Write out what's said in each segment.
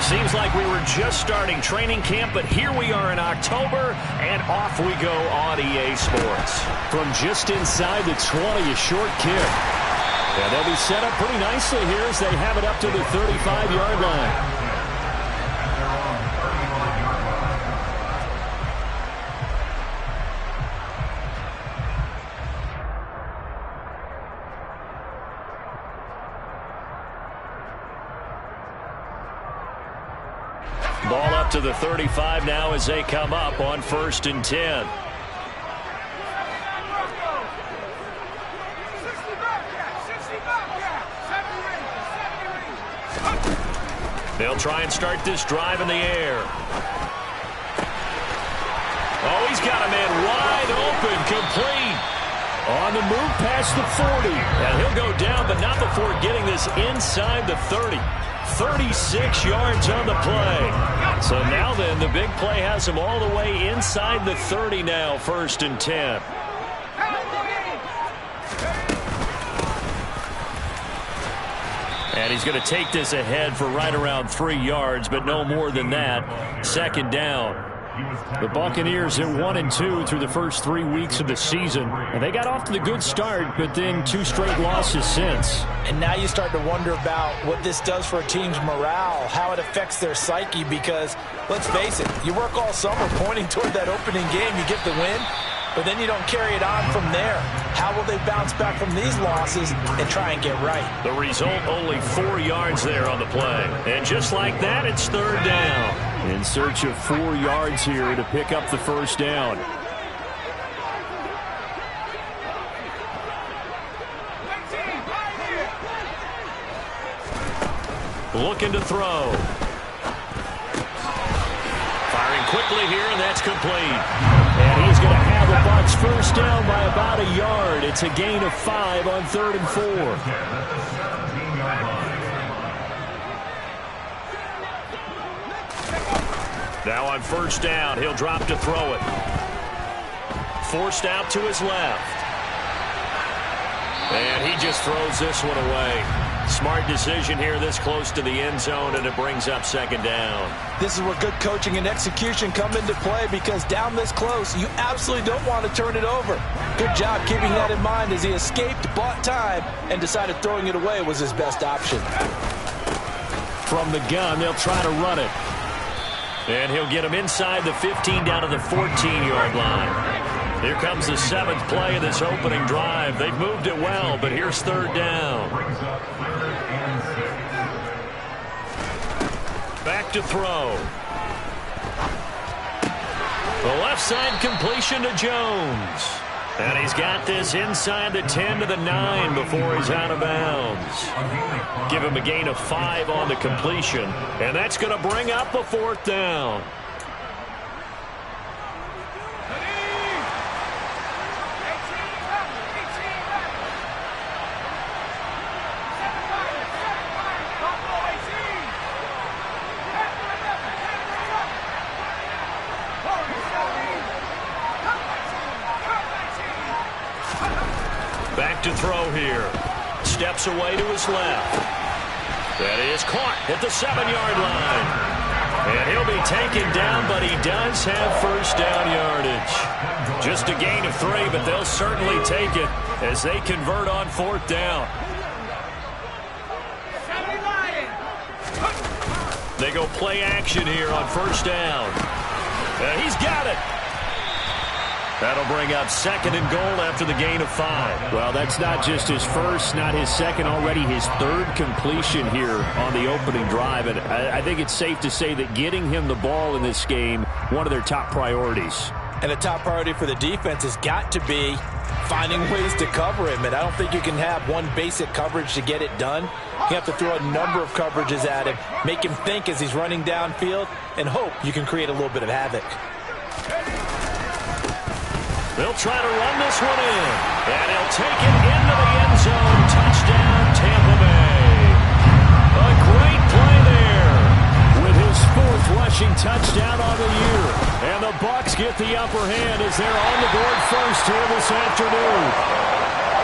Seems like we were just starting training camp, but here we are in October, and off we go on EA Sports. From just inside the 20, a short kick. And they'll be set up pretty nicely here as they have it up to the 35-yard line. Ball up to the 35 now as they come up on 1st and 10. They'll try and start this drive in the air. Oh, he's got a man wide open, complete. On the move past the 40. And he'll go down, but not before getting this inside the 30. 36 yards on the play. So now then, the big play has him all the way inside the 30 now, 1st and 10. And he's going to take this ahead for right around 3 yards, but no more than that. 2nd down. The Buccaneers at 1-2 through the first 3 weeks of the season. And they got off to the good start, but then 2 straight losses since. And now you start to wonder about what this does for a team's morale, how it affects their psyche, because, let's face it, you work all summer pointing toward that opening game, you get the win, but then you don't carry it on from there. How will they bounce back from these losses and try and get right? The result, only 4 yards there on the play. And just like that, it's 3rd down. In search of 4 yards here to pick up the 1st down. Looking to throw. Firing quickly here, and that's complete. And he's going to have the Bucs 1st down by about a yard. It's a gain of 5 on 3rd and 4. Now on 1st down, he'll drop to throw it. Forced out to his left. And he just throws this one away. Smart decision here this close to the end zone, and it brings up 2nd down. This is where good coaching and execution come into play, because down this close, you absolutely don't want to turn it over. Good job keeping that in mind as he escaped, bought time, and decided throwing it away was his best option. From the gun, they'll try to run it. And he'll get him inside the 15 down to the 14-yard line. Here comes the 7th play of this opening drive. They've moved it well, but here's 3rd down. Back to throw. The left side completion to Jones. And he's got this inside the 10 to the 9 before he's out of bounds. Give him a gain of 5 on the completion. And that's going to bring up a 4th down. Back to throw here. Steps away to his left. That is caught at the 7-yard line. And he'll be taken down, but he does have 1st down yardage. Just a gain of 3, but they'll certainly take it as they convert on 4th down. They go play action here on 1st down. And he's got it. That'll bring up 2nd and goal after the gain of 5. Well, that's not just his first, not his second, already his 3rd completion here on the opening drive. And I think it's safe to say that getting him the ball in this game, one of their top priorities. And a top priority for the defense has got to be finding ways to cover him. And I don't think you can have one basic coverage to get it done. You have to throw a number of coverages at him, make him think as he's running downfield, and hope you can create a little bit of havoc. They'll try to run this one in. And he'll take it into the end zone. Touchdown, Tampa Bay. A great play there with his 4th rushing touchdown on the year. And the Bucs get the upper hand as they're on the board first here this afternoon.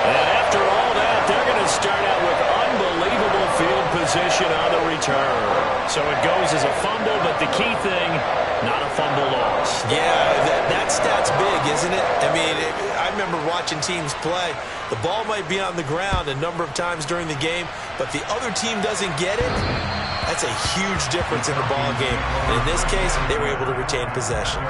And after all that, they're going to start out with unbelievable field position on the return. So it goes as a fumble, but the key thing, not a fumble loss. Yeah, that stat's big, isn't it? I mean, I remember watching teams play. The ball might be on the ground a number of times during the game, but the other team doesn't get it. That's a huge difference in the ball game. And in this case, they were able to retain possession.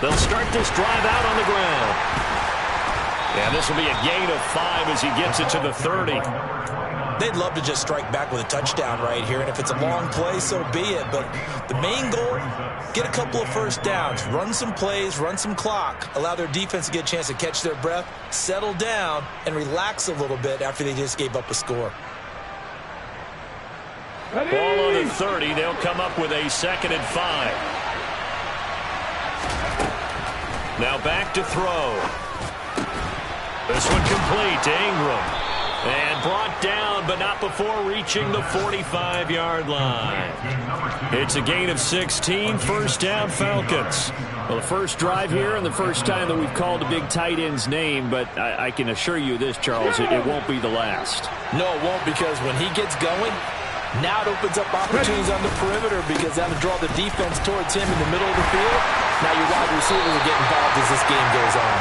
They'll start this drive out on the ground. And this will be a gain of 5 as he gets it to the 30. They'd love to just strike back with a touchdown right here, and if it's a long play, so be it. But the main goal, get a couple of first downs, run some plays, run some clock, allow their defense to get a chance to catch their breath, settle down, and relax a little bit after they just gave up a score. Ball on the 30. They'll come up with a 2nd and 5. Now back to throw. This one complete to Ingram. And brought down, but not before reaching the 45-yard line. It's a gain of 16, first down Falcons. Well, the first drive here and the first time that we've called a big tight end's name, but I can assure you this, Charles, it won't be the last. No, it won't, because when he gets going, now it opens up opportunities on the perimeter because that'll draw the defense towards him in the middle of the field. Now your wide receivers will get involved as this game goes on.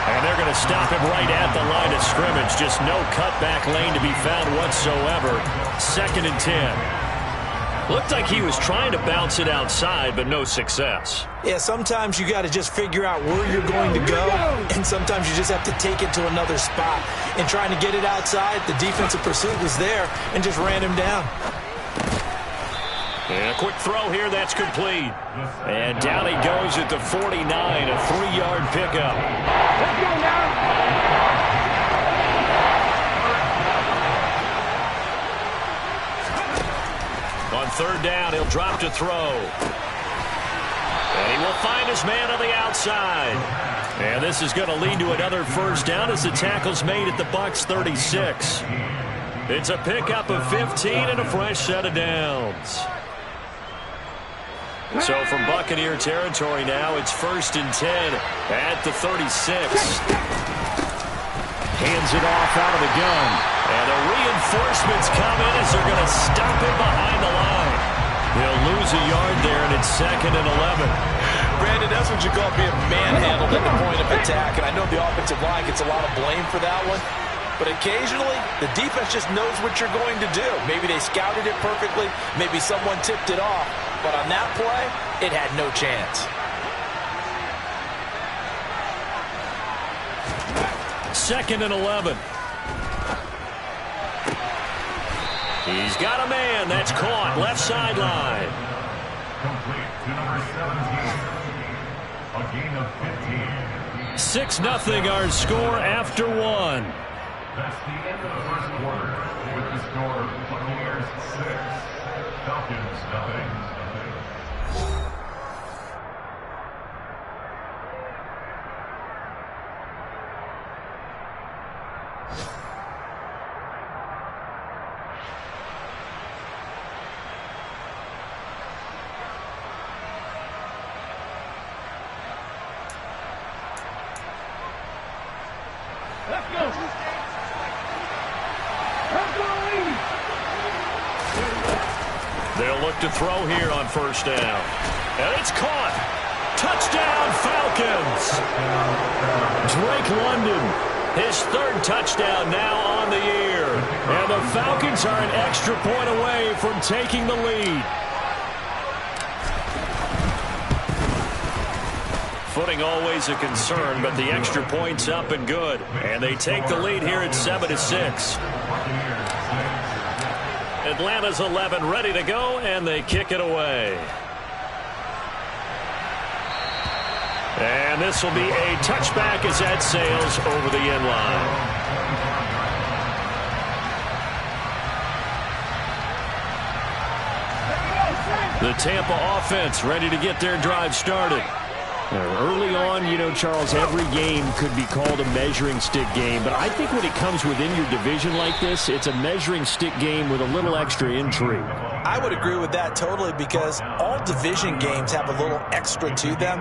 And they're going to stop him right at the line of scrimmage. Just no cutback lane to be found whatsoever. 2nd and 10. Looked like he was trying to bounce it outside, but no success. Yeah, sometimes you got to just figure out where you're going to go, and sometimes you just have to take it to another spot. And trying to get it outside, the defensive pursuit was there and just ran him down. And a quick throw here, that's complete. And down he goes at the 49, a 3-yard pickup. Let's go now. On 3rd down, he'll drop to throw. And he will find his man on the outside. And this is going to lead to another first down as the tackle's made at the Bucs 36. It's a pickup of 15 and a fresh set of downs. So from Buccaneer territory now, it's 1st and 10 at the 36. Hands it off out of the gun. And the reinforcements come in as they're going to stop him behind the line. He'll lose a yard there, and it's 2nd and 11. Brandon, that's what you call being manhandled at the point of attack. And I know the offensive line gets a lot of blame for that one. But occasionally, the defense just knows what you're going to do. Maybe they scouted it perfectly. Maybe someone tipped it off. But on that play, it had no chance. 2nd and 11. He's got a man. That's caught. Left sideline. Complete to number 17. A gain of 15. 6-0 our score after 1. That's the end of the first quarter. With the score, Buccaneers 6, Falcons 0. Let's go. They'll look to throw here on 1st down. And it's caught. Touchdown, Falcons. Drake London, his 3rd touchdown now on the year. And the Falcons are an extra point away from taking the lead. Footing always a concern, but the extra point's up and good. And they take the lead here at 7-6. Atlanta's 11 ready to go, and they kick it away. And this will be a touchback as that sails over the end line. The Tampa offense ready to get their drive started. Early on, you know, Charles, every game could be called a measuring stick game. But I think when it comes within your division like this, it's a measuring stick game with a little extra intrigue. I would agree with that totally because all division games have a little extra to them.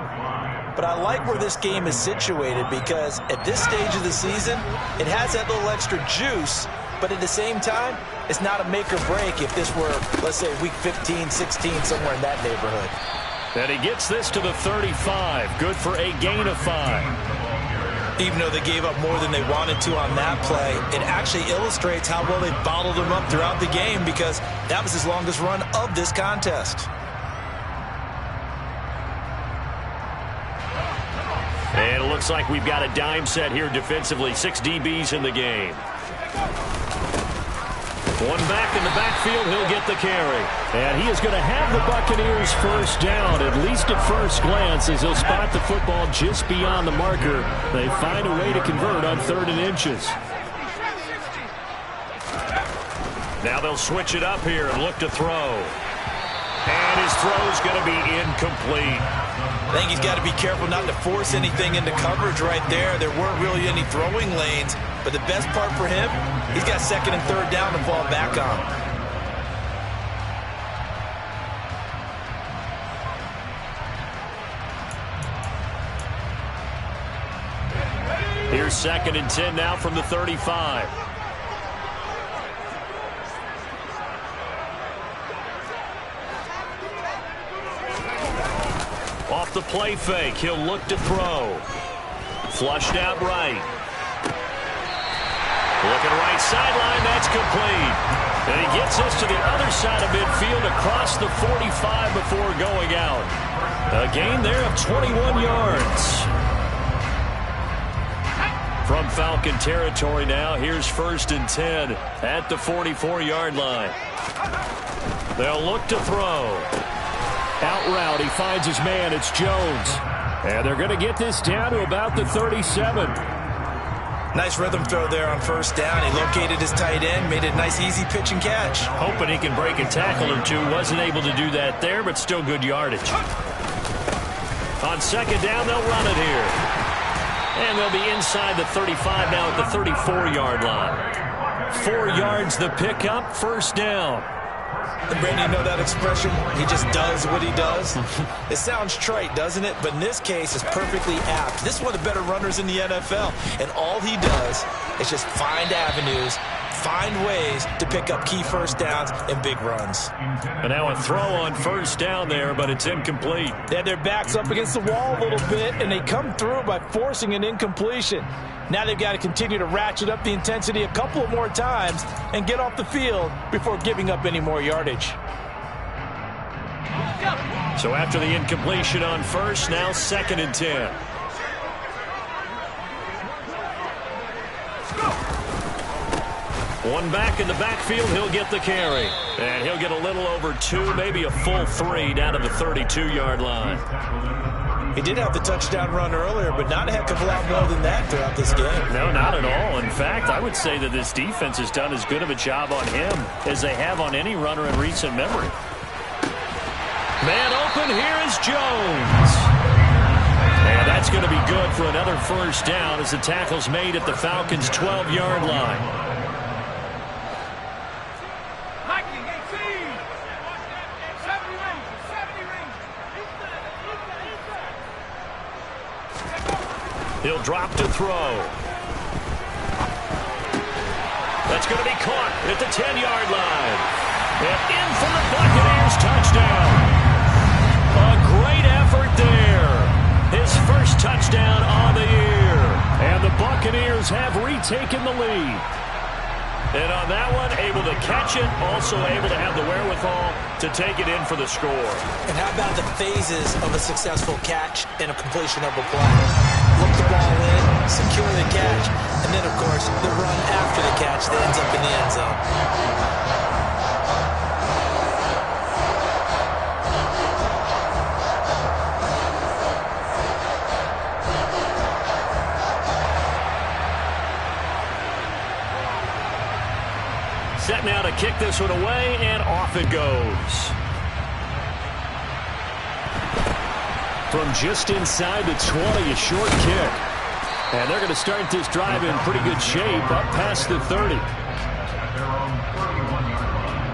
But I like where this game is situated because at this stage of the season, it has that little extra juice. But at the same time, it's not a make or break if this were, let's say, week 15, 16, somewhere in that neighborhood. And he gets this to the 35. Good for a gain of 5. Even though they gave up more than they wanted to on that play, it actually illustrates how well they bottled them up throughout the game because that was his longest run of this contest. And it looks like we've got a dime set here defensively. 6 DBs in the game. One back in the backfield, he'll get the carry. And he is going to have the Buccaneers first down, at least at first glance, as he'll spot the football just beyond the marker. They find a way to convert on 3rd and inches. Now they'll switch it up here and look to throw. And his throw's going to be incomplete. I think he's got to be careful not to force anything into coverage right there. There weren't really any throwing lanes. But the best part for him, he's got 2nd and 3rd down to fall back on. Here's 2nd and 10 now from the 35. Off the play fake, he'll look to throw. Flushed out right. Looking right sideline, that's complete. And he gets this to the other side of midfield across the 45 before going out. A gain there of 21 yards. From Falcon territory now, here's 1st and 10 at the 44-yard line. They'll look to throw. Out route, he finds his man, it's Jones. And they're going to get this down to about the 37. Nice rhythm throw there on 1st down. He located his tight end, made it a nice easy pitch and catch. Hoping he can break a tackle or two. Wasn't able to do that there, but still good yardage. On 2nd down, they'll run it here. And they'll be inside the 35 now at the 34-yard line. 4 yards the pickup, 1st down. And Brandon, you know that expression? He just does what he does. It sounds trite, doesn't it? But in this case, it's perfectly apt. This is one of the better runners in the NFL. And all he does is just find avenues, find ways to pick up key 1st downs and big runs. And now a throw on 1st down there, but it's incomplete. They had their backs up against the wall a little bit, and they come through by forcing an incompletion. Now they've got to continue to ratchet up the intensity a couple of more times and get off the field before giving up any more yardage. So after the incompletion on 1st, now 2nd and 10. One back in the backfield, he'll get the carry. And he'll get a little over 2, maybe a full 3 down to the 32-yard line. He did have the touchdown run earlier, but not a heck of a lot more than that throughout this game. No, not at all. In fact, I would say that this defense has done as good of a job on him as they have on any runner in recent memory. Man open, here is Jones. And that's going to be good for another 1st down as the tackle's made at the Falcons' 12-yard line. He'll drop to throw. That's going to be caught at the 10-yard line. And in for the Buccaneers touchdown. A great effort there. His 1st touchdown on the year. And the Buccaneers have retaken the lead. And on that one, able to catch it, also able to have the wherewithal to take it in for the score. And how about the phases of a successful catch and a completion of a play? Look the ball in, secure the catch, and then, of course, the run after the catch that ends up in the end zone. Set now to kick this one away, and off it goes. from just inside the 20, a short kick. And they're going to start this drive in pretty good shape, up past the 30. At their own 31-yard line.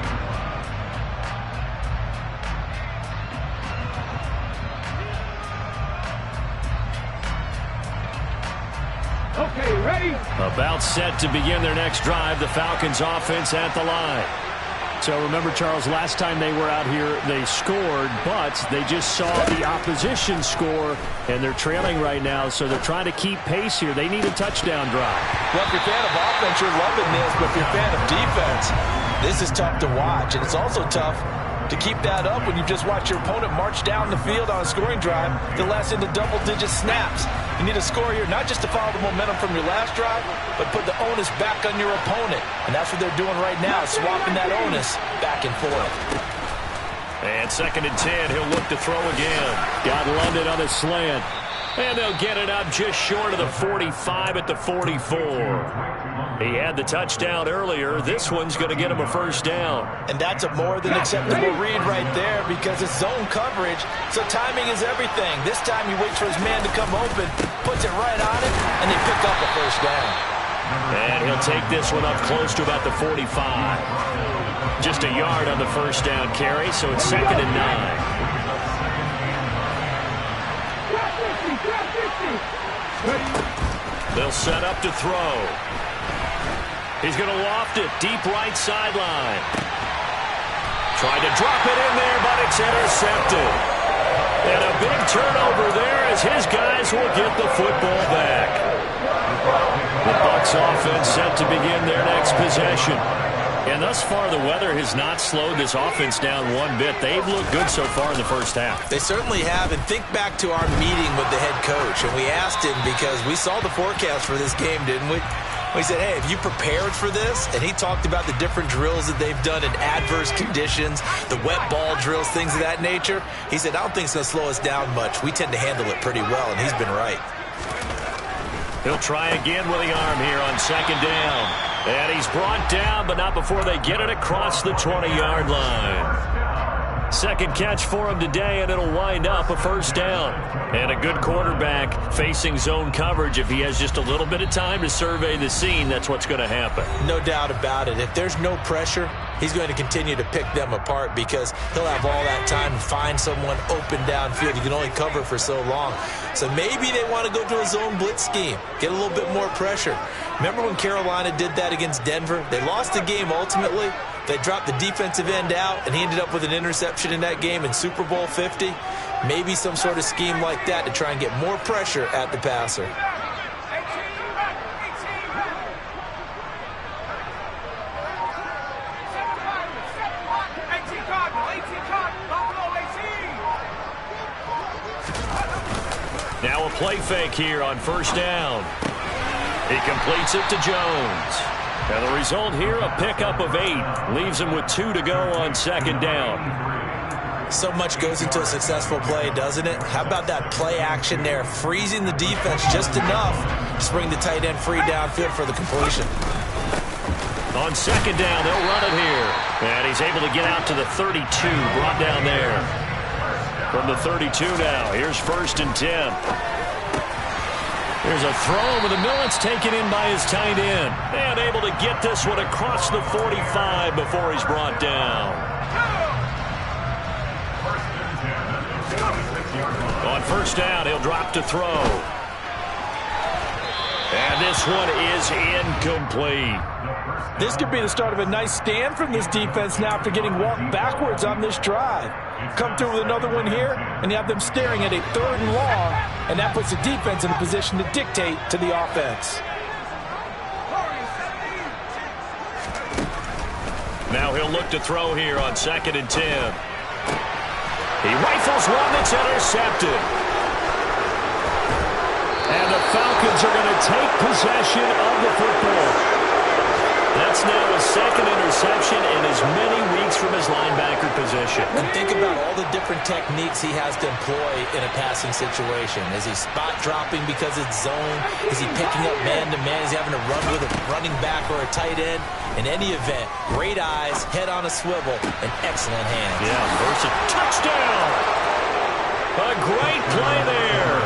Okay, ready? About set to begin their next drive, the Falcons offense at the line. So remember, Charles, last time they were out here, they scored, but they just saw the opposition score, and they're trailing right now, so they're trying to keep pace here. They need a touchdown drive. Well, if you're a fan of offense, you're loving this, but if you're a fan of defense, this is tough to watch, and it's also tough to keep that up when you just watch your opponent march down the field on a scoring drive that lasts into double-digit snaps. You need a score here, not just to follow the momentum from your last drive, but put the onus back on your opponent. And that's what they're doing right now, swapping that onus back and forth. And 2nd and 10, he'll look to throw again. Got London on a slant. And they'll get it up just short of the 45 at the 44. He had the touchdown earlier. This one's going to get him a first down. And that's a more than acceptable read right there because it's zone coverage, so timing is everything. This time he waits for his man to come open, puts it right on it, and they pick up a first down. And he'll take this one up close to about the 45. Just a yard on the first down carry, so it's 2nd and 9. They'll set up to throw. He's going to loft it deep right sideline. Tried to drop it in there, but it's intercepted. And a big turnover there as his guys will get the football back. The Bucs offense set to begin their next possession. And thus far, the weather has not slowed this offense down one bit. They've looked good so far in the first half. They certainly have. And think back to our meeting with the head coach. And we asked him because we saw the forecast for this game, didn't we? We said, hey, have you prepared for this? And he talked about the different drills that they've done in adverse conditions, the wet ball drills, things of that nature. He said, I don't think it's going to slow us down much. We tend to handle it pretty well, and he's been right. He'll try again with the arm here on 2nd down. And he's brought down, but not before they get it across the 20-yard line. Second catch for him today, and it'll wind up a first down. And a good quarterback facing zone coverage. If he has just a little bit of time to survey the scene, that's what's going to happen. No doubt about it. If there's no pressure, he's going to continue to pick them apart because he'll have all that time to find someone open downfield. You can only cover for so long. So maybe they want to go to a zone blitz scheme, get a little bit more pressure. Remember when Carolina did that against Denver? They lost the game ultimately. They dropped the defensive end out, and he ended up with an interception in that game in Super Bowl 50. Maybe some sort of scheme like that to try and get more pressure at the passer. Now a play fake here on first down. He completes it to Jones. And the result here, a pickup of 8. Leaves him with 2 to go on 2nd down. So much goes into a successful play, doesn't it? How about that play action there, freezing the defense just enough to bring the tight end free downfield for the completion. On 2nd down, they'll run it here. And he's able to get out to the 32, brought down there. From the 32 now, here's 1st and 10. Here's a throw with the Millets taken in by his tight end. And able to get this one across the 45 before he's brought down. On 1st down, he'll drop to throw. And this one is incomplete. This could be the start of a nice stand from this defense now after getting walked backwards on this drive. Come through with another one here, and you have them staring at a 3rd and long, and that puts the defense in a position to dictate to the offense. Now he'll look to throw here on 2nd and 10. He rifles one that's intercepted. And the Falcons are going to take possession of the football. That's now his 2nd interception in as many weeks from his linebacker position. And think about all the different techniques he has to employ in a passing situation. Is he spot dropping because it's zone? Is he picking up man-to-man? Is he having to run with a running back or a tight end? In any event, great eyes, head on a swivel, and excellent hands. Yeah, first a touchdown. A great play there.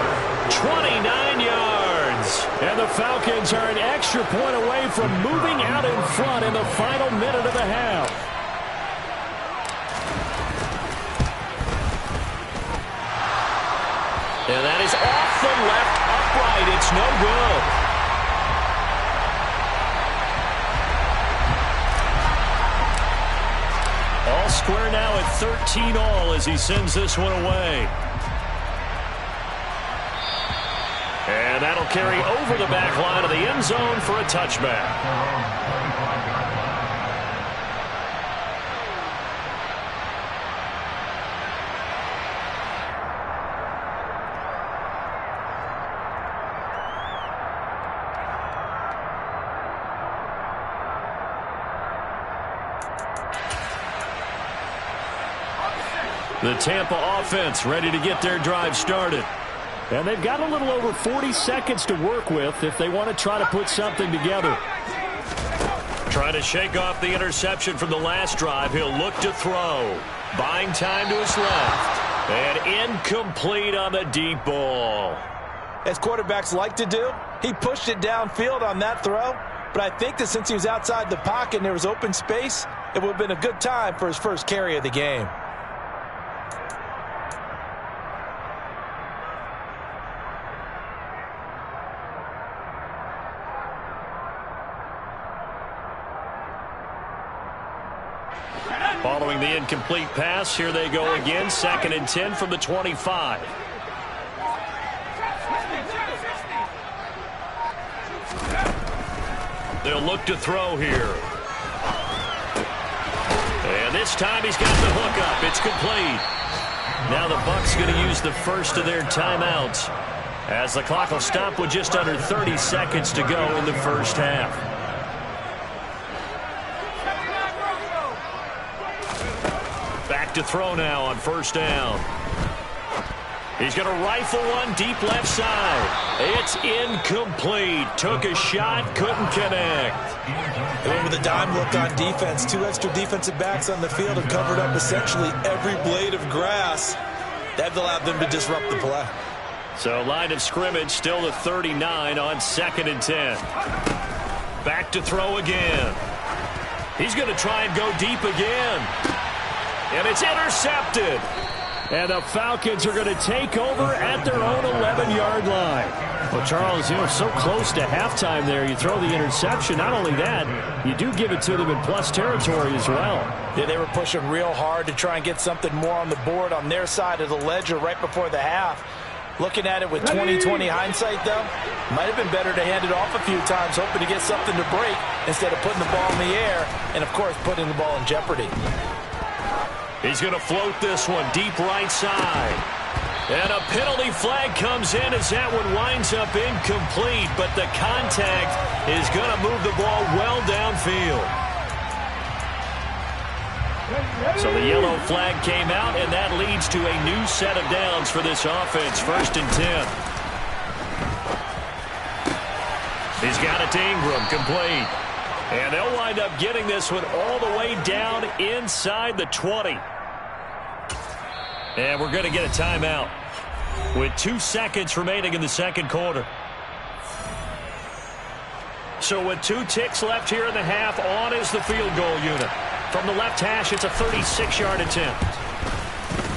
29 yards. And the Falcons are an extra point away from moving out in front in the final minute of the half. And that is off the left upright. It's no good. All square now at 13 all as he sends this one away. And that'll carry over the back line of the end zone for a touchback. The Tampa offense ready to get their drive started. And they've got a little over 40 seconds to work with if they want to try to put something together. Trying to shake off the interception from the last drive. He'll look to throw. Buying time to his left. And incomplete on the deep ball. As quarterbacks like to do, he pushed it downfield on that throw. But I think that since he was outside the pocket and there was open space, it would have been a good time for his first carry of the game. Following the incomplete pass, here they go again. 2nd and 10 from the 25. They'll look to throw here. And this time he's got the hook up. It's complete. Now the Bucs going to use the first of their timeouts as the clock will stop with just under 30 seconds to go in the first half. Back to throw now on first down. He's going to rifle one deep left side. It's incomplete. Took a shot, couldn't connect. And with a dime look on defense, 2 extra defensive backs on the field have covered up essentially every blade of grass. That allowed them to disrupt the play. So line of scrimmage still to 39 on 2nd and 10. Back to throw again. He's going to try and go deep again. And it's intercepted. And the Falcons are going to take over at their own 11-yard line. Well, Charles, so close to halftime there. You throw the interception. Not only that, you do give it to them in plus territory as well. Yeah, they were pushing real hard to try and get something more on the board on their side of the ledger right before the half. Looking at it with 20/20 hindsight, though, might have been better to hand it off a few times, hoping to get something to break instead of putting the ball in the air and, of course, putting the ball in jeopardy. He's going to float this one deep right side. And a penalty flag comes in as that one winds up incomplete, but the contact is going to move the ball well downfield. So the yellow flag came out, and that leads to a new set of downs for this offense. 1st and 10. He's got it to Ingram, complete. And they'll wind up getting this one all the way down inside the 20. And we're going to get a timeout with 2 seconds remaining in the second quarter. So with 2 ticks left here in the half, on is the field goal unit. From the left hash, it's a 36-yard attempt.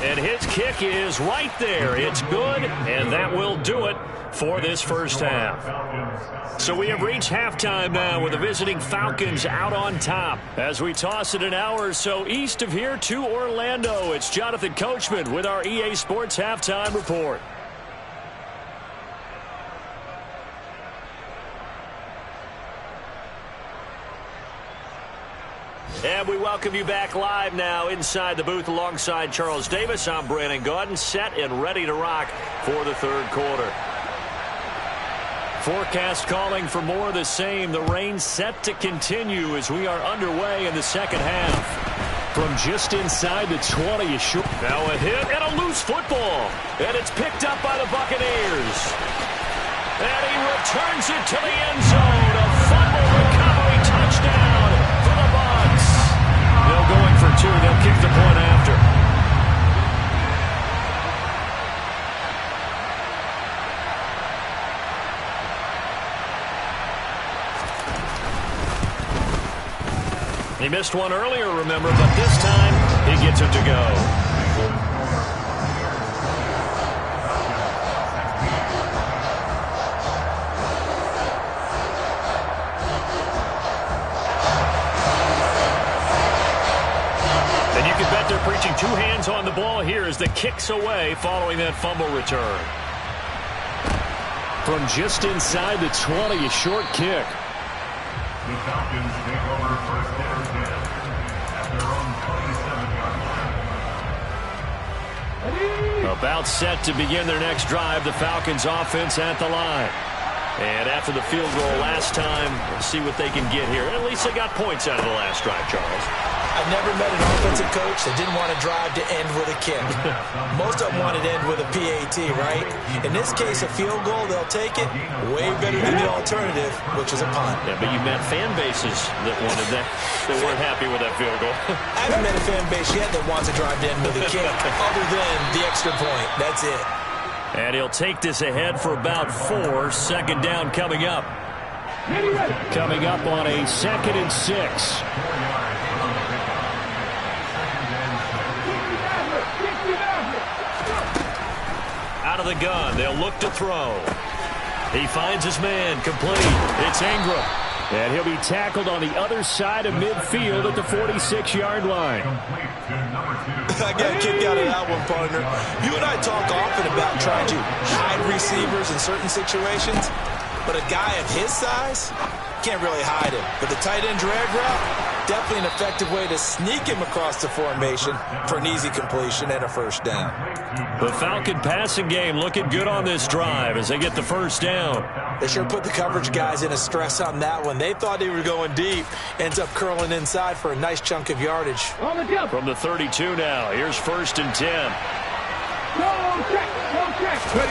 And his kick is right there. It's good, and that will do it for this first half. So we have reached halftime now with the visiting Falcons out on top. As we toss it an hour or so east of here to Orlando, it's Jonathan Coachman with our EA Sports Halftime Report. And we welcome you back live now inside the booth alongside Charles Davis. I'm Brandon Gaudin, set and ready to rock for the third quarter. Forecast calling for more of the same. The rain set to continue as we are underway in the second half. From just inside the 20, a short. Now a hit and a loose football. And it's picked up by the Buccaneers. And he returns it to the end zone. A fumble recovery touchdown for the Bucs. They'll going for 2. They'll kick the point after. He missed one earlier, remember, but this time he gets it to go. They're preaching two hands on the ball here as the kick's away following that fumble return. From just inside the 20, a short kick. The Falcons take over first down 10 at their own 27-yard line. About set to begin their next drive, the Falcons offense at the line. And after the field goal last time, we'll see what they can get here. At least they got points out of the last drive, Charles. I've never met an offensive coach that didn't want to drive to end with a kick. Most of them wanted to end with a PAT, right? In this case, a field goal, they'll take it. Way better than the alternative, which is a punt. Yeah, but you met fan bases that wanted that weren't happy with that field goal. I haven't met a fan base yet that wants to drive to end with a kick, other than the extra point. That's it. And he'll take this ahead for about 4. Second down coming up. Coming up on a 2nd and 6. Out of the gun, they'll look to throw. He finds his man, complete. It's Ingram. And he'll be tackled on the other side of midfield at the 46-yard line. I got a kick out of that one, partner. You and I talk often about trying to hide receivers in certain situations, but a guy of his size can't really hide him. But the tight end drag route, definitely an effective way to sneak him across the formation for an easy completion and a first down. The Falcon passing game looking good on this drive as they get the first down. They sure put the coverage guys in a stress on that one. They thought they were going deep. Ends up curling inside for a nice chunk of yardage. From the 32 now, here's 1st and 10. Go check.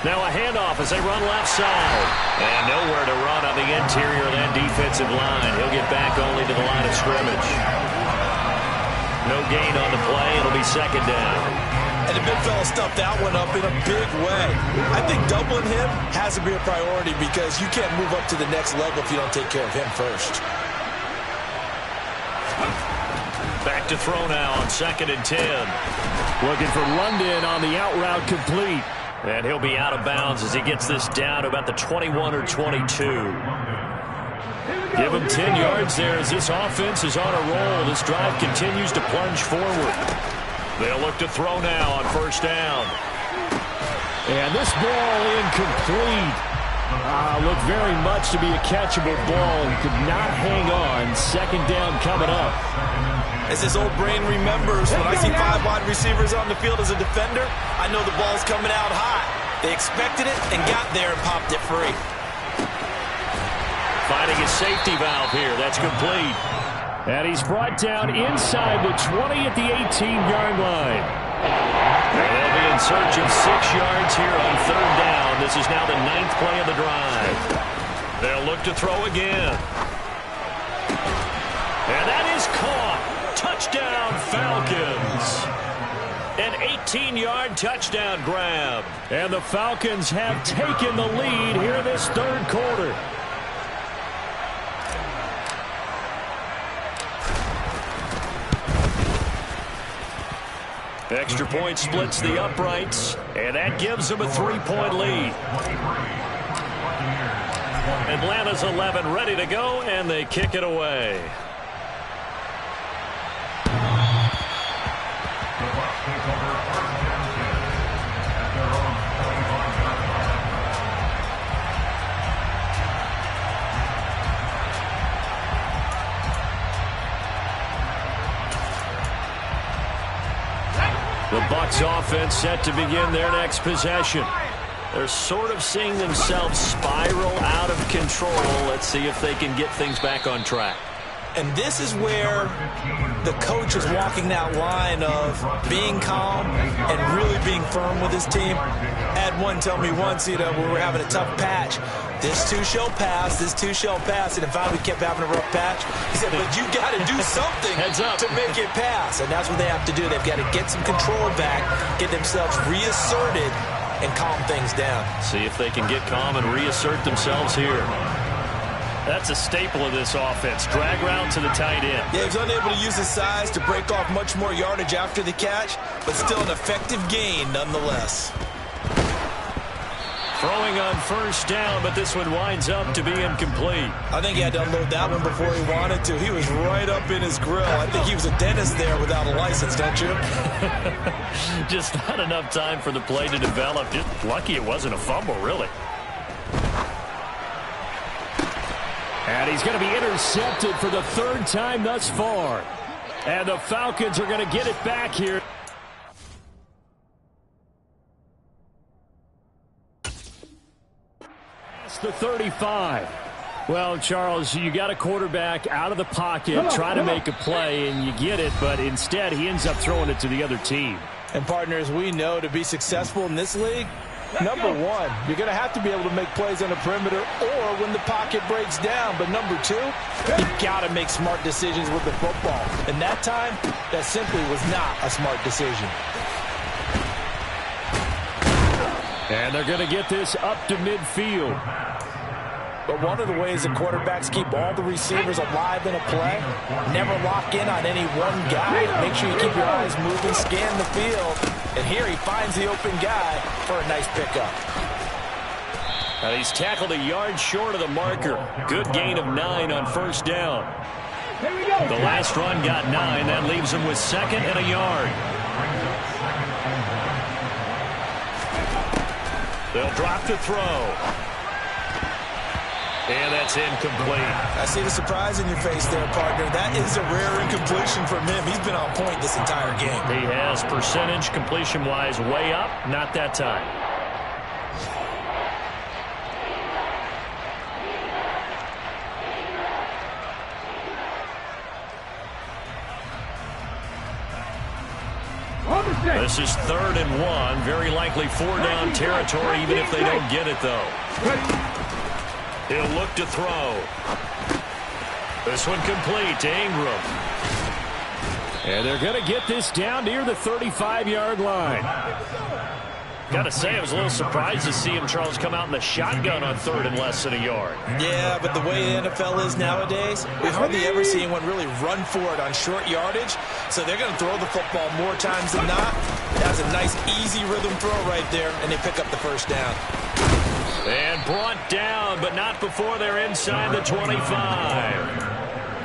Now a handoff as they run left side. And nowhere to run on the interior of that defensive line. He'll get back only to the line of scrimmage. No gain on the play. It'll be 2nd down. And the big fella stuffed that one up in a big way. I think doubling him has to be a priority because you can't move up to the next level if you don't take care of him first. Back to throw now on 2nd and 10. Looking for London on the out route complete. And he'll be out of bounds as he gets this down to about the 21 or 22. Give him 10 yards there as this offense is on a roll. This drive continues to plunge forward. They'll look to throw now on 1st down. And this ball incomplete. Looked very much to be a catchable ball and could not hang on. 2nd down coming up. As his old brain remembers, when I see 5 wide receivers on the field as a defender, I know the ball's coming out hot. They expected it and got there and popped it free. Finding his safety valve here. That's complete. And he's brought down inside the 20 at the 18-yard line. They'll be in search of 6 yards here on 3rd down. This is now the 9th play of the drive. They'll look to throw again. And that is caught. Touchdown, Falcons. An 18-yard touchdown grab. And the Falcons have taken the lead here in this 3rd quarter. Extra point splits the uprights, and that gives them a 3-point lead. Atlanta's 11 ready to go, and they kick it away. The Bucs offense set to begin their next possession. They're sort of seeing themselves spiral out of control. Let's see if they can get things back on track. And this is where the coach is walking that line of being calm and really being firm with his team. I had one tell me once, when we were having a tough patch, this too shall pass, this too shall pass. And if I kept having a rough patch, he said, but you got to do something to make it pass. And that's what they have to do. They've got to get some control back, get themselves reasserted, and calm things down. See if they can get calm and reassert themselves here. That's a staple of this offense. Drag route to the tight end. Yeah, he's unable to use his size to break off much more yardage after the catch, but still an effective gain nonetheless. Throwing on first down, but this one winds up to be incomplete. I think he had to unload that one before he wanted to. He was right up in his grill. I think he was a dentist there without a license, don't you? Just not enough time for the play to develop. Just lucky it wasn't a fumble, really. And he's going to be intercepted for the third time thus far. And the Falcons are going to get it back here. The 35. Well, Charles, you got a quarterback out of the pocket trying to make a play, and you get it, but instead he ends up throwing it to the other team. And partners, we know to be successful in this league, number one, you're going to have to be able to make plays on the perimeter or when the pocket breaks down. But number two, you've got to make smart decisions with the football. And that time, that simply was not a smart decision. And they're going to get this up to midfield. But one of the ways the quarterbacks keep all the receivers alive in a play, never lock in on any one guy. Make sure you keep your eyes moving, scan the field. And here he finds the open guy for a nice pickup. And he's tackled a yard short of the marker. Good gain of 9 on first down. The last run got 9. That leaves him with second and a yard. They'll drop to throw. And that's incomplete. I see the surprise in your face there, partner. That is a rare incompletion from him. He's been on point this entire game. He has percentage completion-wise way up. Not that time. This is 3rd and 1. Very likely 4-down territory, even if they don't get it, though. He'll look to throw. This one complete to Ingram. And they're going to get this down near the 35-yard line. Got to say, I was a little surprised to see him, Charles, come out in the shotgun on 3rd and less than a yard. Yeah, but the way the NFL is nowadays, we hardly ever see anyone really run for it on short yardage. So they're going to throw the football more times than not. That's a nice, easy rhythm throw right there, and they pick up the first down. And brought down, but not before they're inside the 25.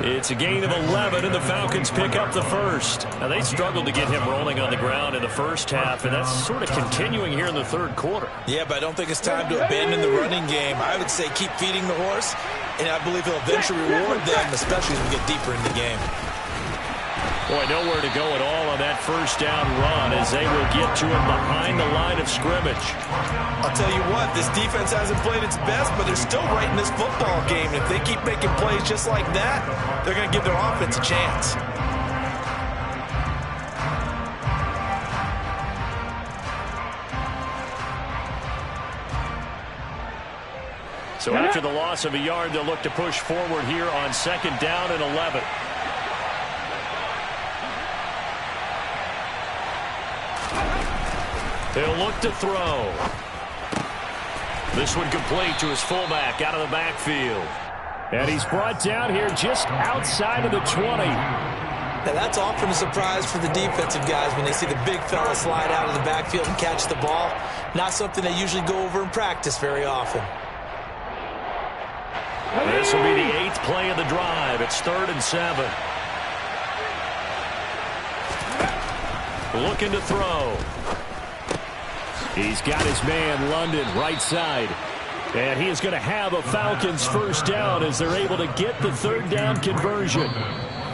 It's a gain of 11, and the Falcons pick up the first. Now, they struggled to get him rolling on the ground in the first half, and that's sort of continuing here in the third quarter. Yeah, but I don't think it's time to abandon the running game. I would say keep feeding the horse, and I believe he'll eventually reward them, especially as we get deeper in the game. Boy, nowhere to go at all on that first down run as they will get to him behind the line of scrimmage. I'll tell you what, this defense hasn't played its best, but they're still right in this football game. If they keep making plays just like that, they're going to give their offense a chance. So after the loss of a yard, they'll look to push forward here on 2nd down and 11. They'll look to throw. This one complete to his fullback out of the backfield. And he's brought down here just outside of the 20. Now that's often a surprise for the defensive guys when they see the big fella slide out of the backfield and catch the ball. Not something they usually go over in practice very often. This will be the 8th play of the drive. It's 3rd and 7. Looking to throw. He's got his man, London, right side. And he is going to have a Falcons first down as they're able to get the 3rd down conversion.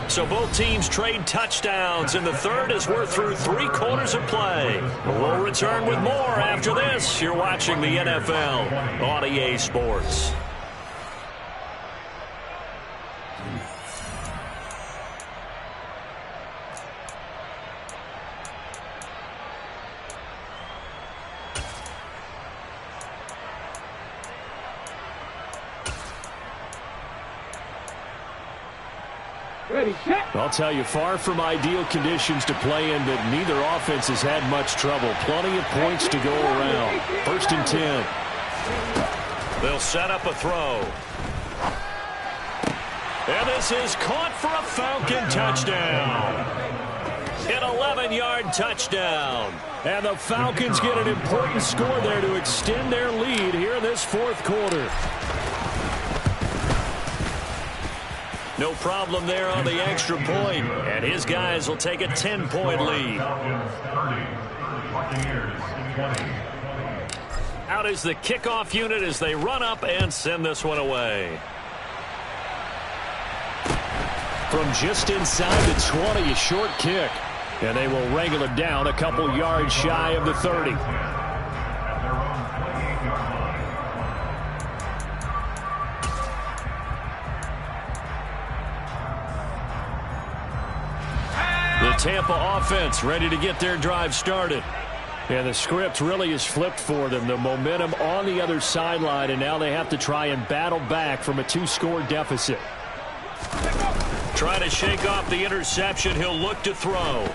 So both teams trade touchdowns in the third as we're through 3 quarters of play. We'll return with more after this. You're watching the NFL on EA Sports. I'll tell you, far from ideal conditions to play in, but neither offense has had much trouble. Plenty of points to go around. 1st and 10. They'll set up a throw. And this is caught for a Falcon touchdown. An 11-yard touchdown. And the Falcons get an important score there to extend their lead here in this fourth quarter. No problem there on the extra point. And his guys will take a 10-point lead. Out is the kickoff unit as they run up and send this one away. From just inside the 20, a short kick. And they will wrangle it down a couple yards shy of the 30. The Tampa offense ready to get their drive started. And the script really is flipped for them. The momentum on the other sideline, and now they have to try and battle back from a 2-score deficit. Trying to shake off the interception. He'll look to throw.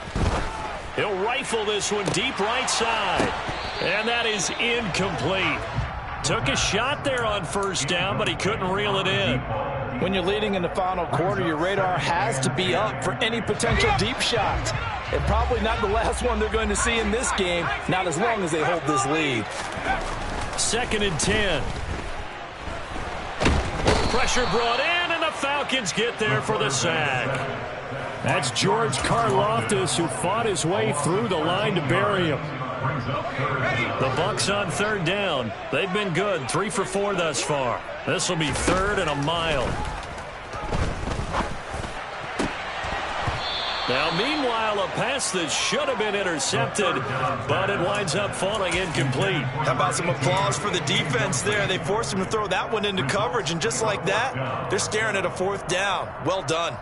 He'll rifle this one deep right side. And that is incomplete. Took a shot there on first down, but he couldn't reel it in. When you're leading in the final quarter, your radar has to be up for any potential deep shots. And probably not the last one they're going to see in this game, not as long as they hold this lead. 2nd and 10. Pressure brought in, and the Falcons get there for the sack. That's George Karlaftis, who fought his way through the line to bury him. The Bucks on 3rd down. They've been good, 3 for 4 thus far. This will be 3rd and a mile. Now, meanwhile, a pass that should have been intercepted, but it winds up falling incomplete. How about some applause for the defense there? They forced him to throw that one into coverage, and just like that, they're staring at a 4th down. Well done.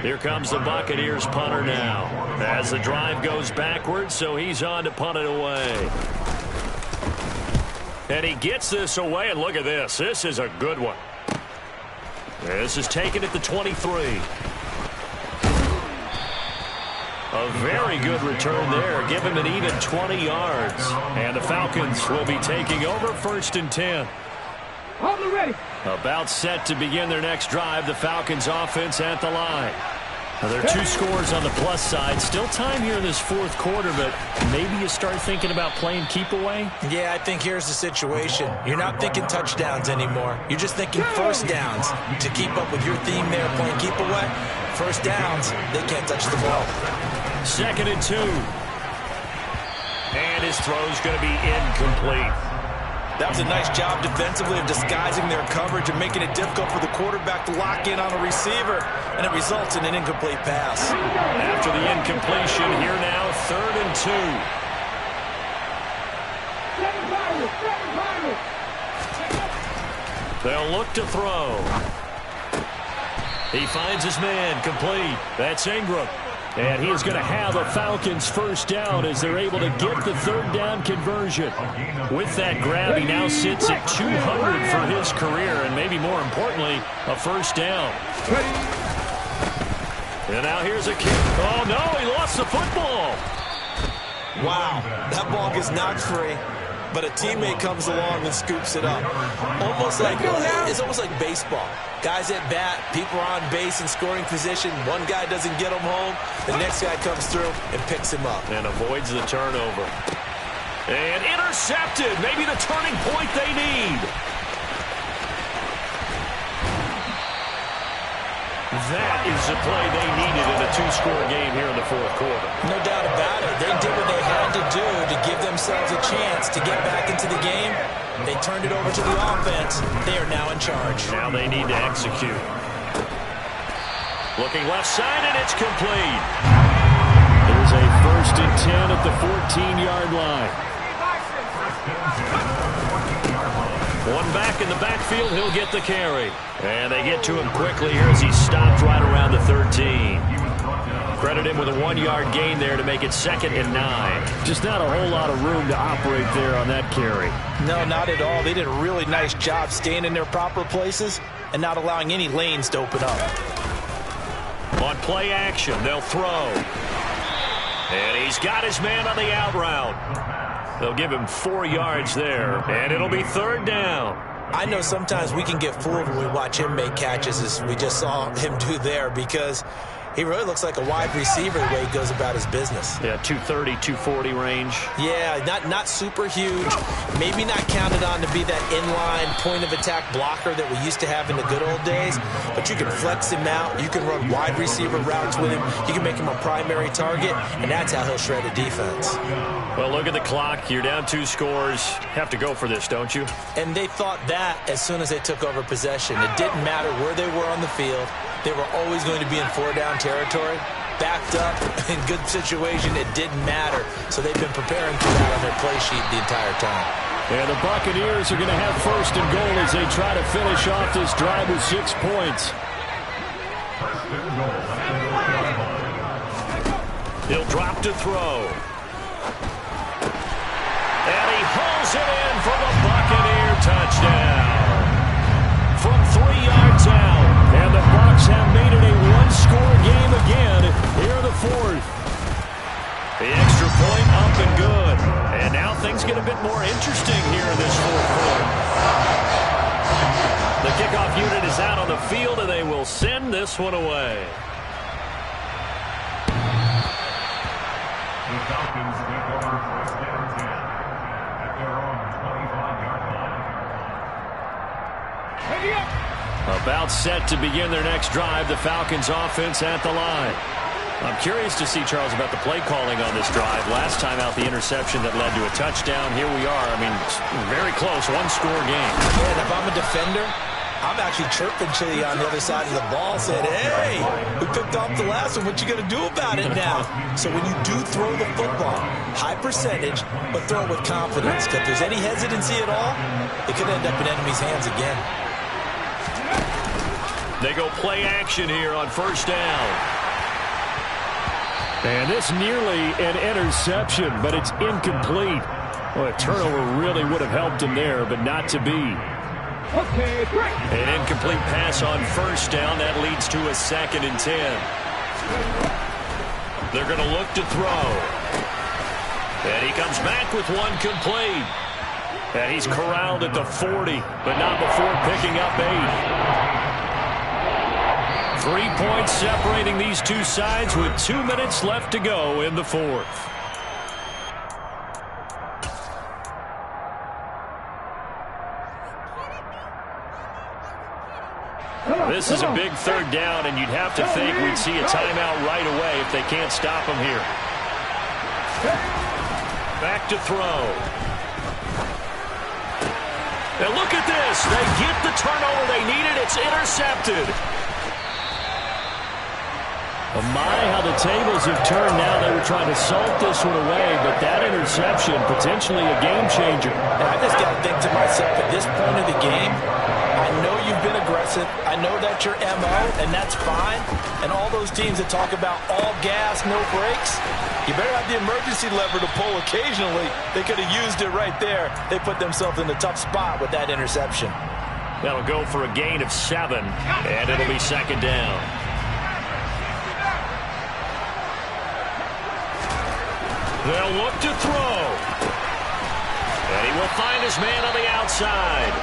Here comes the Buccaneers punter now. As the drive goes backwards, so he's on to punt it away. And he gets this away, and look at this. This is a good one. This is taken at the 23. A very good return there. Give him an even 20 yards. And the Falcons will be taking over 1st and 10. Ready. About set to begin their next drive, the Falcons offense at the line. Now, there are 2 scores on the plus side. Still time here in this 4th quarter, but maybe you start thinking about playing keep away? Yeah, I think here's the situation. You're not thinking touchdowns anymore. You're just thinking 1st downs. To keep up with your theme there, playing keep away, 1st downs, they can't touch the ball. 2nd and 2. And his throw's going to be incomplete. That was a nice job defensively of disguising their coverage and making it difficult for the quarterback to lock in on a receiver, and it results in an incomplete pass. After the incompletion, here now, 3rd and 2. They'll look to throw. He finds his man, complete. That's Ingram. And he is going to have a Falcons 1st down as they're able to get the 3rd down conversion. With that grab, he now sits at 200 for his career, and maybe more importantly, a 1st down. And now here's a kick. Oh, no, he lost the football. Wow, that ball gets knocked free, but a teammate comes along and scoops it up. It's almost like baseball. Guys at bat, people are on base in scoring position. One guy doesn't get him home. The next guy comes through and picks him up. And avoids the turnover. And intercepted. Maybe the turning point they need. That is the play they needed in a 2-score game here in the 4th quarter. No doubt about it. They did what they had to do to give themselves a chance to get back into the game. They turned it over to the offense. They are now in charge. Now they need to execute. Looking left side, and it's complete. There's a 1st and 10 at the 14-yard line. One back in the backfield, he'll get the carry. And they get to him quickly here as he stopped right around the 13. Credit him with a 1-yard gain there to make it 2nd and 9. Just not a whole lot of room to operate there on that carry. No, not at all. They did a really nice job staying in their proper places and not allowing any lanes to open up. On play action, they'll throw. And he's got his man on the out route. They'll give him 4 yards there, and it'll be 3rd down. I know sometimes we can get fooled when we watch him make catches, as we just saw him do there, because he really looks like a wide receiver the way he goes about his business. Yeah, 230, 240 range. Yeah, not super huge. Maybe not counted on to be that inline point-of-attack blocker that we used to have in the good old days. But you can flex him out. You can run wide receiver routes with him. You can make him a primary target, and that's how he'll shred a defense. Well, look at the clock. You're down 2 scores. Have to go for this, don't you? And they thought that as soon as they took over possession. It didn't matter where they were on the field. They were always going to be in 4-down territory. Backed up, in good situation, it didn't matter. So they've been preparing for that on their play sheet the entire time. And the Buccaneers are going to have 1st and goal as they try to finish off this drive with 6 points. He'll drop to throw. And he hauls it in for the Buccaneer touchdown. From 3 yards out. And the Bucs have made it a 1-score game again here in the 4th. The extra point up and good. And now things get a bit more interesting here in this 4th quarter. The kickoff unit is out on the field, and they will send this one away. The Falcons take over 1st and 10 at their own 25-yard line. Ready up. About set to begin their next drive, the Falcons offense at the line. I'm curious to see, Charles, about the play calling on this drive. Last time out, the interception that led to a touchdown. Here we are. I mean, very close, 1-score game. And if I'm a defender, I'm actually chirping Chili on the other side of the ball, saying, hey, we picked off the last one. What you going to do about it now? So when you do throw the football, high percentage, but throw it with confidence. Because if there's any hesitancy at all, it could end up in enemy's hands again. They go play action here on 1st down. And this nearly an interception, but it's incomplete. Well, a turnover really would have helped him there, but not to be. Okay, break. An incomplete pass on 1st down. That leads to a 2nd and 10. They're going to look to throw. And he comes back with one complete. And he's corralled at the 40, but not before picking up 8. 3 points separating these two sides with 2 minutes left to go in the 4th. This is a big 3rd down, and you'd have to think we'd see a timeout right away if they can't stop him here. Back to throw. And look at this. They get the turnover they needed. It's intercepted. Oh my, how the tables have turned now. They were trying to salt this one away, but that interception, potentially a game changer. And I just got to think to myself, at this point of the game, I know you've been aggressive. I know that's your MO, and that's fine. And all those teams that talk about all gas, no brakes, you better have the emergency lever to pull occasionally. They could have used it right there. They put themselves in a tough spot with that interception. That'll go for a gain of 7, and it'll be 2nd down. They'll look to throw. And he will find his man on the outside.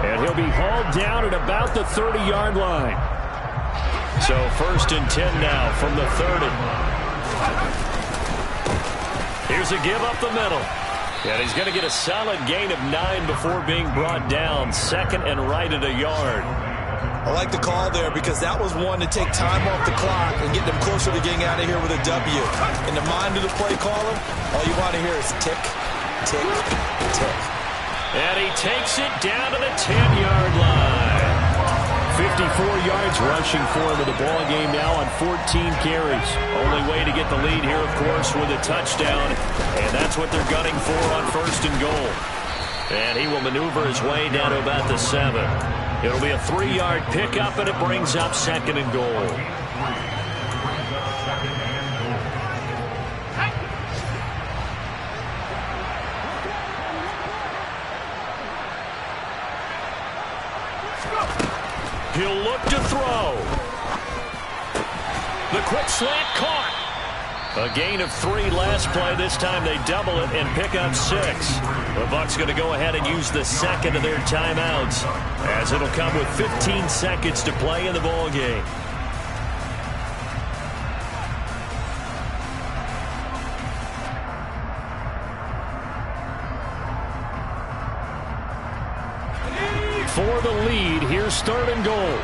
And he'll be hauled down at about the 30-yard line. So 1st and 10 now from the 30. Here's a give up the middle. And he's going to get a solid gain of 9 before being brought down. 2nd and right at a yard. I like the call there because that was one to take time off the clock and get them closer to getting out of here with a W. In the mind of the play caller, all you want to hear is tick, tick, tick. And he takes it down to the 10-yard line. 54 yards rushing for him in the ball game now on 14 carries. Only way to get the lead here, of course, with a touchdown. And that's what they're gunning for on 1st and goal. And he will maneuver his way down to about the 7. It'll be a 3-yard pickup, and it brings up 2nd and goal. He'll look to throw. The quick slant caught. A gain of 3 last play. This time they double it and pick up 6. The Bucs going to go ahead and use the second of their timeouts, as it'll come with 15 seconds to play in the ball game. For the lead, here's 3rd and goal.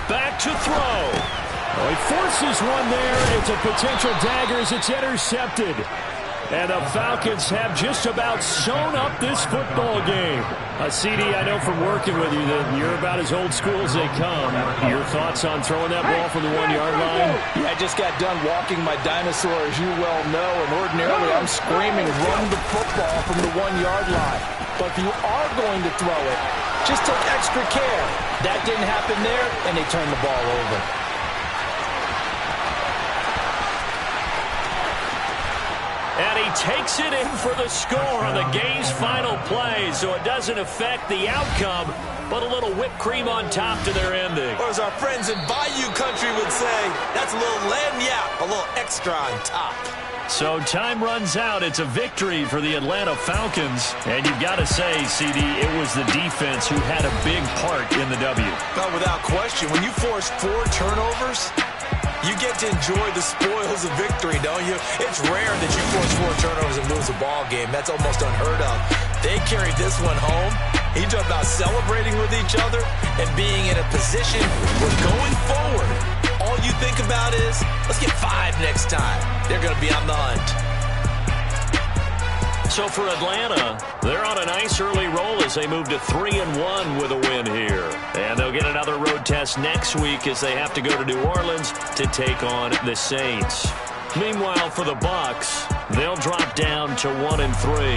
Back to throw. Well, he forces one there. It's a potential dagger as it's intercepted. And the Falcons have just about sewn up this football game. CD, I know from working with you that you're about as old school as they come. Your thoughts on throwing that ball from the 1-yard line? Yeah, I just got done walking my dinosaur, as you well know, and ordinarily I'm screaming, run the football from the 1-yard line. But if you are going to throw it, just take extra care. That didn't happen there, and they turned the ball over. And he takes it in for the score on the game's final play, so it doesn't affect the outcome, but a little whipped cream on top to their ending. Or as our friends in Bayou Country would say, that's a little lagniappe, a little extra on top. So time runs out. It's a victory for the Atlanta Falcons. And you've got to say, CD, it was the defense who had a big part in the W. No, without question. When you force 4 turnovers, you get to enjoy the spoils of victory, don't you? It's rare that you force 4 turnovers and lose a ball game. That's almost unheard of. They carried this one home. You talk about celebrating with each other and being in a position where going forward, all you think about is, let's get 5 next time. They're going to be on the hunt. So for Atlanta, they're on a nice early roll as they move to 3-1 with a win here. And they'll get another road test next week as they have to go to New Orleans to take on the Saints. Meanwhile, for the Bucs, they'll drop down to 1-3.